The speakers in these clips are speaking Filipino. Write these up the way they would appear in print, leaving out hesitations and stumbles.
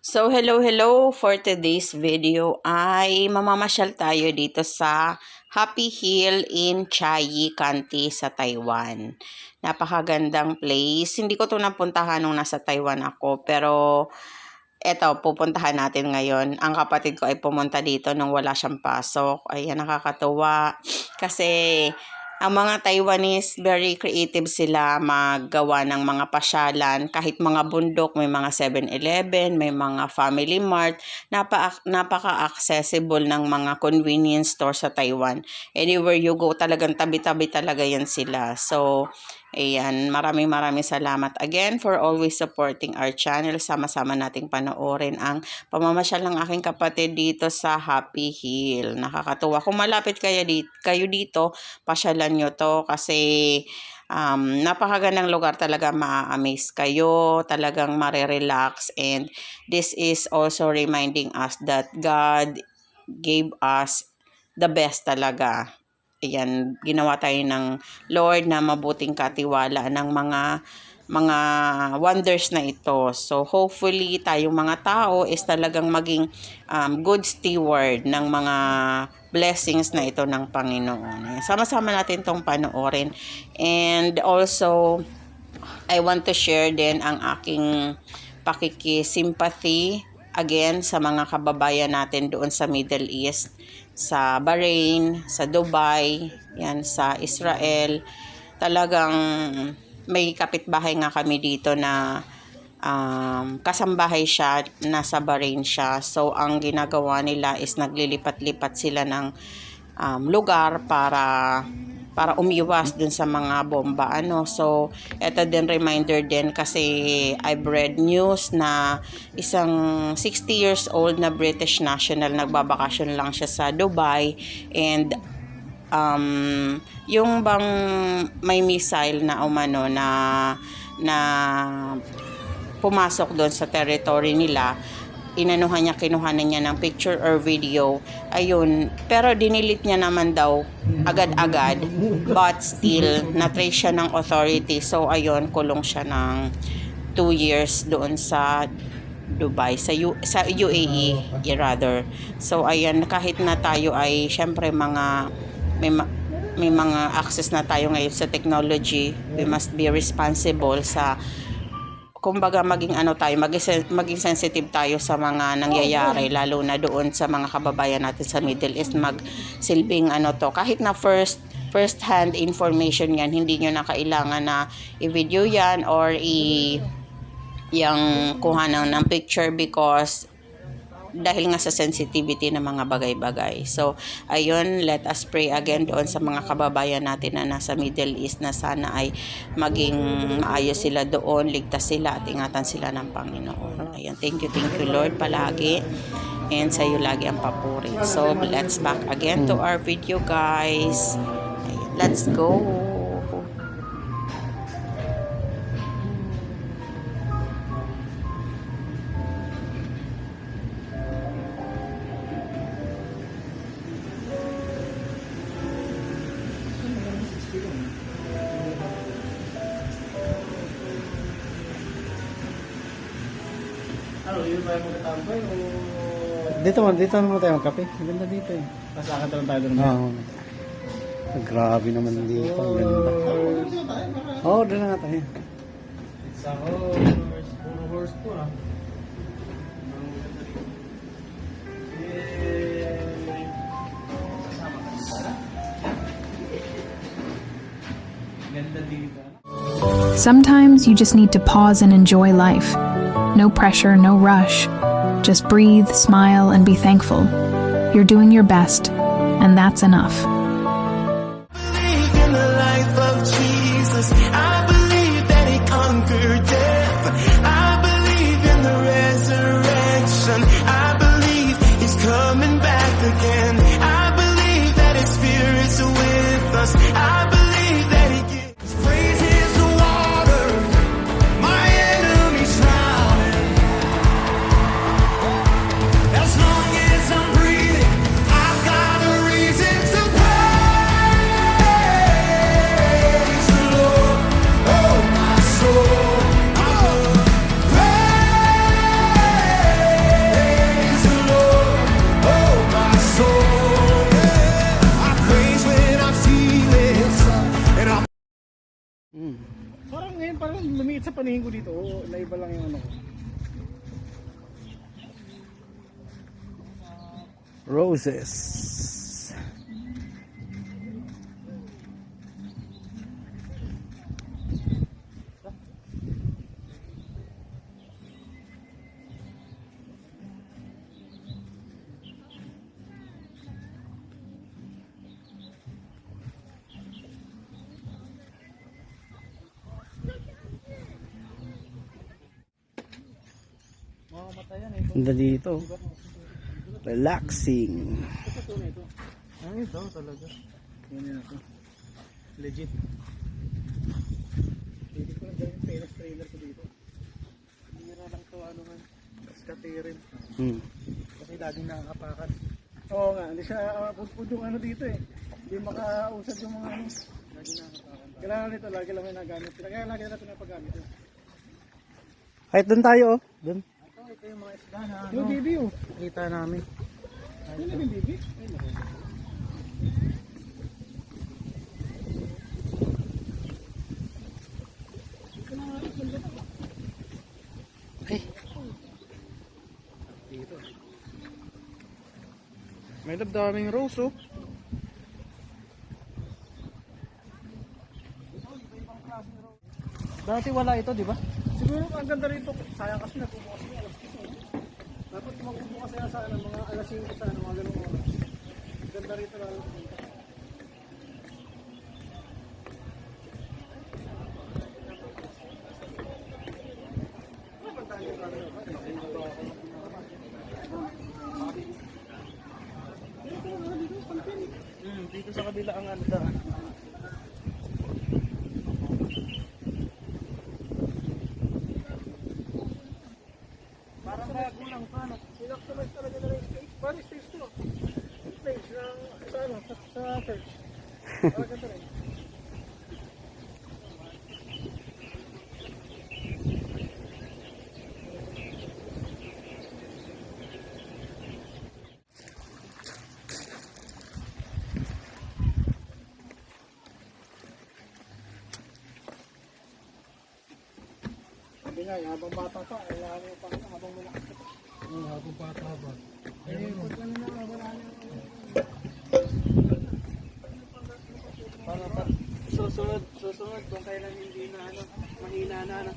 Hello for today's video ay mamamasyal tayo dito sa Happy Hill in Chiayi County sa Taiwan. Napakagandang place. Hindi ko ito napuntahan nung nasa Taiwan ako, pero eto, pupuntahan natin ngayon. Ang kapatid ko ay pumunta dito nung wala siyang pasok. Ayan, nakakatuwa. Kasi ang mga Taiwanese, very creative sila maggawa ng mga pasyalan. Kahit mga bundok, may mga 7-Eleven, may mga Family Mart. Napaka-accessible ng mga convenience store sa Taiwan. Anywhere you go, talagang tabi-tabi talaga yan sila. So, ayan, maraming salamat again for always supporting our channel. Sama-sama nating panoorin ang pamamasyal ng aking kapatid dito sa Happy Hill. Nakakatuwa. Kung malapit kayo dito, pasyalan nyo to kasi napakagandang lugar talaga, ma-amaze kayo, talagang marirelax, and this is also reminding us that God gave us the best talaga. Ayan, ginawa tayo ng Lord na mabuting katiwala ng mga wonders na ito. So, hopefully, tayong mga tao is talagang maging good steward ng mga blessings na ito ng Panginoon. Sama-sama natin itong panoorin. And also, I want to share din ang aking pakikisimpathy again sa mga kababayan natin doon sa Middle East, sa Bahrain, sa Dubai, yan, sa Israel. Talagang may kapitbahay nga kami dito na kasambahay siya, nasa Bahrain siya. So, ang ginagawa nila is naglilipat-lipat sila ng lugar para umiwas dun sa mga bomba. So, eto din reminder din kasi I've read news na isang 60 years old na British national, nagbabakasyon lang siya sa Dubai, and yung bang may missile na umano na pumasok doon sa territory nila, inanuhan niya, kinuhanan niya ng picture or video, ayun, pero dinilit niya naman daw agad-agad, but still na-trace siya ng authority. So ayun, kulong siya ng 2 years doon sa Dubai, sa UAE rather. So ayan, kahit na tayo ay syempre may mga access na tayo ngayon sa technology, we must be responsible sa, kumbaga, maging sensitive tayo sa mga nangyayari, lalo na doon sa mga kababayan natin sa Middle East. Magsilbing kahit na first hand information yan, hindi nyo na kailangan na i-video yan or yung kuhanan ng picture, because dahil nga sa sensitivity ng mga bagay-bagay. So, ayun, let us pray again doon sa mga kababayan natin na nasa Middle East, na sana ay maging maayos sila doon, ligtas sila at ingatan sila ng Panginoon. Ayun, thank you Lord palagi, and sa iyo lagi ang papuri. So, let's back again to our video, guys. Ayun, let's go. Yun tayo magkatambay o... Dito naman tayo magkape. Maganda dito eh. Tapos akad naman tayo doon. Oo. Grabe naman dito. Ang ganda. Oo, doon na nga tayo. Isa ko, puro horse po ah. Ganda dito. Sometimes you just need to pause and enjoy life. No pressure, no rush. Just breathe, smile, and be thankful. You're doing your best, and that's enough. I believe in the life of Jesus. I believe that he conquered death. I believe in the resurrection. I believe he's coming back again. I believe that his spirit's with us. I believe that he gives praises the water. My enemies drowning. As long as I'm breathing, I've got a reason to praise. lumiit sa paningin ko dito, naiba lang yung ano ko. Roses. Ganda dito. Relaxing. Ay, ito talaga. Yan yan ako. Legit. Hindi ko lang gawin pelas trailer ko dito. Hindi lang to ano man. Katirin. Kasi laging nakakapakan. Oo nga, hindi siya pudpud yung ano dito eh. Hindi makausad yung mga ano. Laging nakakapakan. Kailangan nito, lagi lang may nagamit. Kaya lagi na pinapagamit. Kahit doon tayo, oh. Doon. Ito yung mga isda na Yung bibi oh. kita namin. Yun yung bibi. Ay, Dito. May daming rose oh. Dati wala ito, di ba? Siguro ang ganda rito. Sayang kasi nagbubukas niya alas 10. Dapat magbubukas siya sa ano, mga alas 5 sa ano, mga ganung oras. Ganda rito lalo. Dito sa kabila ang ano daan. Parang bago lang pa, no? Pinaksumize talaga na rin stage. Parang stage to. Stage ng, sa ano, sa church. Parang ganda rin. Sabi nga, habang bata pa, kailangan mo pa habang malakas ka pa. Habang bata ba? Eh, pag ano na, wala na. Para susunod kung kailan hindi na ano, mahina na ano.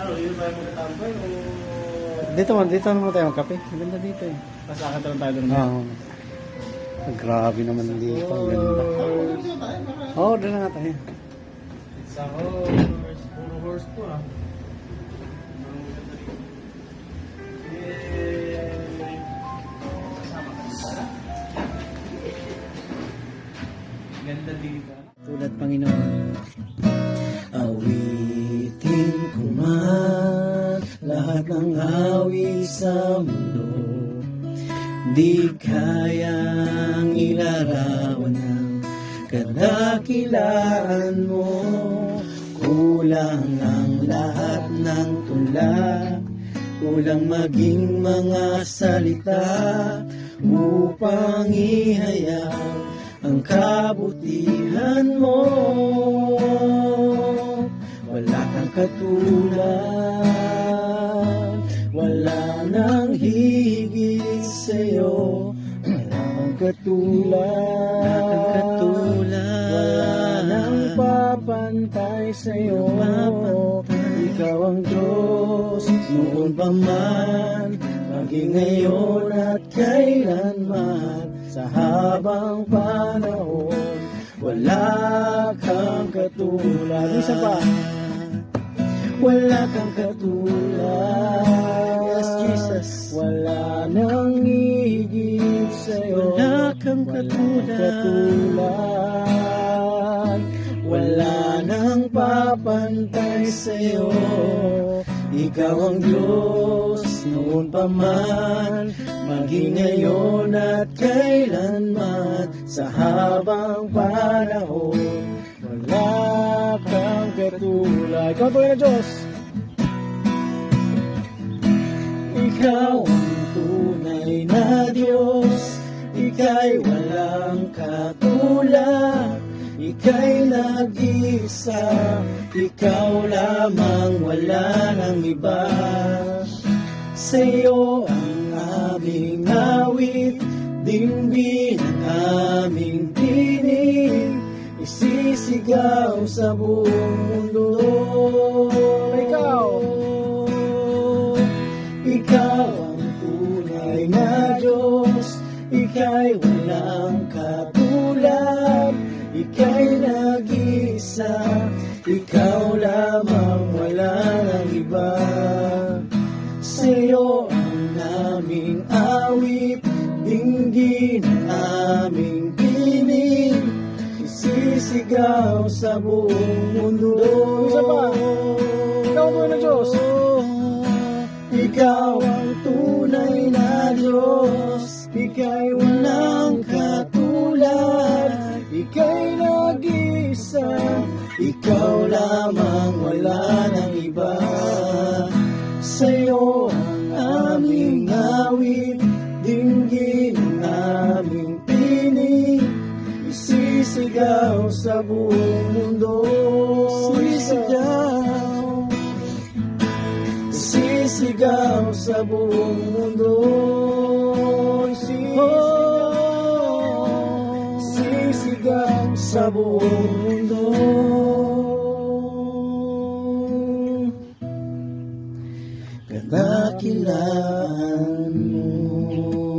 Ano, yun tayo magtatambay o... dito naman tayo magkape. Maganda dito eh. Pasakit lang tayo doon. Oo. Grabe naman dito. Ang ganda. Oo, doon na nga tayo. Sa horse, puro horse to ah. Ganda dito. Tulad Panginoon. Awitin ko man lahat ng awit sa mundo. Di kayang ilarawan ng kadakilaan mo. Kulang ang lahat ng tula, kulang maging mga salita upang ihayag ang kabutihan mo. Wala kang katulad, wala nang higit sa'yo. Wala kang katulad, wala nang papantay sa'yo. Ikaw ang Diyos, noon pa man, maging ngayon at kailanman. Sa habang panahon, wala kang katulad. Isa pa. Wala kang katulad. Yes, Jesus. Wala nang higit sa'yo. Wala kang katulad. Wala nang papantay sa'yo. Ikaw ang Diyos noon pa man, maging ngayon at kailanman, sa habang panahon. Wala kang katulad. Ikaw ang Diyos. Ikaw ang tunay na Diyos, ika'y walang katulad, ika'y nag-isa, ikaw lamang, wala nang iba. Sa'yo ang aming awit, dinggin ang aming tinig, isisigaw sa buong mundo. Ikaw ang tunay na Diyos, ika'y walang katulad, ika'y nag-isa, ikaw lamang, wala nang iba. Sa'yo ang aming awit, dinggin ang aming tinig, isisigaw sa buong mundo. Isa pa, ikaw ang tunay na Diyos. Ikaw ang tunay na Diyos, ika'y walang katulad, ika'y nag-isa, ikaw lamang, wala nang iba. Sa'yo ang aming awit, dinggin ang aming tinig, isisigaw sa buong mundo. Sisigaw sa buong mundo. Sisigaw sa buong mundo. Kadakilaan mo.